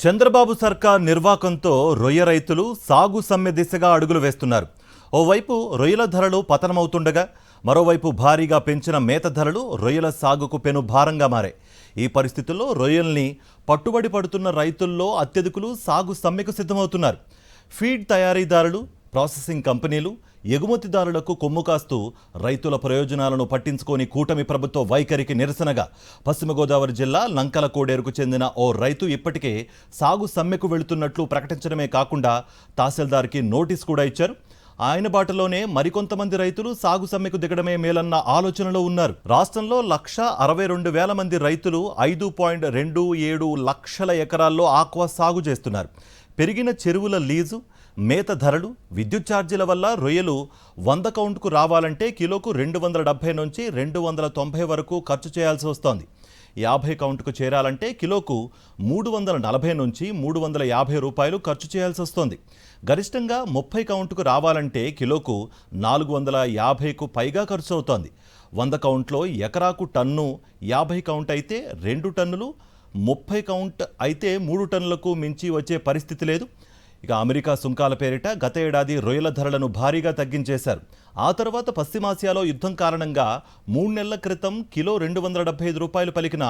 చంద్రబాబు సర్కార్ నిర్వాకంతో రొయ్య రైతులు సాగు సమ్మె దిశగా అడుగులు వేస్తున్నారు. ఓవైపు రొయ్యల ధరలు పతనమవుతుండగా మరోవైపు భారీగా పెంచిన మేత ధరలు రొయ్యల సాగుకు పెను భారంగా మారాయి. ఈ పరిస్థితుల్లో రొయ్యల్ని పట్టుబడి పడుతున్న రైతుల్లో అత్యధికులు సాగు సమ్మెకు సిద్ధమవుతున్నారు. ఫీడ్ తయారీదారులు, ప్రాసెసింగ్ కంపెనీలు, ఎగుమతిదారులకు కొమ్ము కాస్తూ రైతుల ప్రయోజనాలను పట్టించుకోని కూటమి ప్రభుత్వ వైఖరికి నిరసనగా పశ్చిమ గోదావరి జిల్లా లంకల కోడేరుకు చెందిన ఓ రైతు ఇప్పటికే సాగు సమ్మెకు వెళుతున్నట్లు ప్రకటించడమే కాకుండా తహసీల్దార్కి నోటీస్ కూడా ఇచ్చారు. ఆయన బాటలోనే మరికొంతమంది రైతులు సాగు సమ్మెకు దిగడమే మేలన్న ఆలోచనలో ఉన్నారు. రాష్ట్రంలో 1,62,000 మంది రైతులు 5.27 లక్షల ఎకరాల్లో ఆక్వా సాగు చేస్తున్నారు. పెరిగిన చెరువుల లీజు, మేత ధరలు, విద్యుత్ ఛార్జీల వల్ల రొయ్యలు 100 కౌంట్కు రావాలంటే కిలోకు 270 నుంచి 290 వరకు ఖర్చు చేయాల్సి వస్తోంది. 50 కౌంట్కు చేరాలంటే కిలోకు 340 నుంచి 350 రూపాయలు ఖర్చు చేయాల్సి వస్తోంది. గరిష్టంగా 30 కౌంట్కు రావాలంటే కిలోకు 450కు పైగా ఖర్చు అవుతోంది. 100 కౌంట్లో ఎకరాకు టన్ను, 50 కౌంట్ అయితే 2 టన్నులు, 30 కౌంట్ అయితే 3 టన్నులకు మించి వచ్చే పరిస్థితి లేదు. ఇక అమెరికా సుంకాల పేరిట గత ఏడాది రొయ్యల ధరలను భారీగా తగ్గించేశారు. ఆ తర్వాత పశ్చిమాసియాలో యుద్ధం కారణంగా 3 నెలల క్రితం కిలో 275 రూపాయలు పలికిన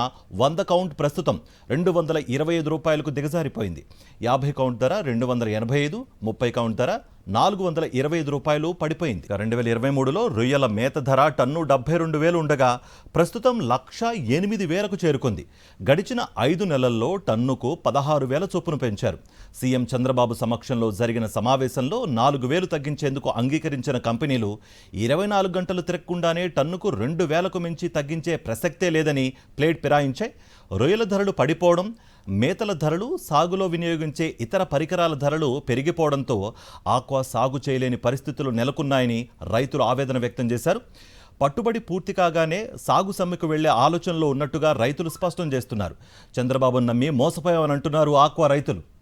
100 కౌంట్ ప్రస్తుతం 225 రూపాయలకు దిగజారిపోయింది. 50 కౌంట్ ధర 285, 30 కౌంట్ ధర 425 రూపాయలు పడిపోయింది. 2023లో రొయ్యల మేత ధర టన్ను 72,000 ఉండగా ప్రస్తుతం 1,08,000కు చేరుకుంది. గడిచిన 5 నెలల్లో టన్నుకు 16,000 చొప్పున పెంచారు. సీఎం చంద్రబాబు సమక్షంలో జరిగిన సమావేశంలో 4,000 తగ్గించేందుకు అంగీకరించిన కంపెనీలు 24 గంటలు తిరగకుండానే టన్నుకు 2,000కు మించి తగ్గించే ప్రసక్తే లేదని ప్లేట్ ఫిరాయించాయి. రొయ్యల ధరలు పడిపోవడం, మేతల ధరలు, సాగులో వినియోగించే ఇతర పరికరాల ధరలు పెరిగిపోవడంతో ఆక్వా సాగు చేయలేని పరిస్థితులు నెలకొన్నాయని రైతులు ఆవేదన వ్యక్తం చేశారు. పట్టుబడి పూర్తి కాగానే సాగు సమ్మెకు వెళ్లే ఆలోచనలో ఉన్నట్టుగా రైతులు స్పష్టం చేస్తున్నారు. చంద్రబాబును నమ్మి మోసపోయామని అంటున్నారు ఆక్వా రైతులు.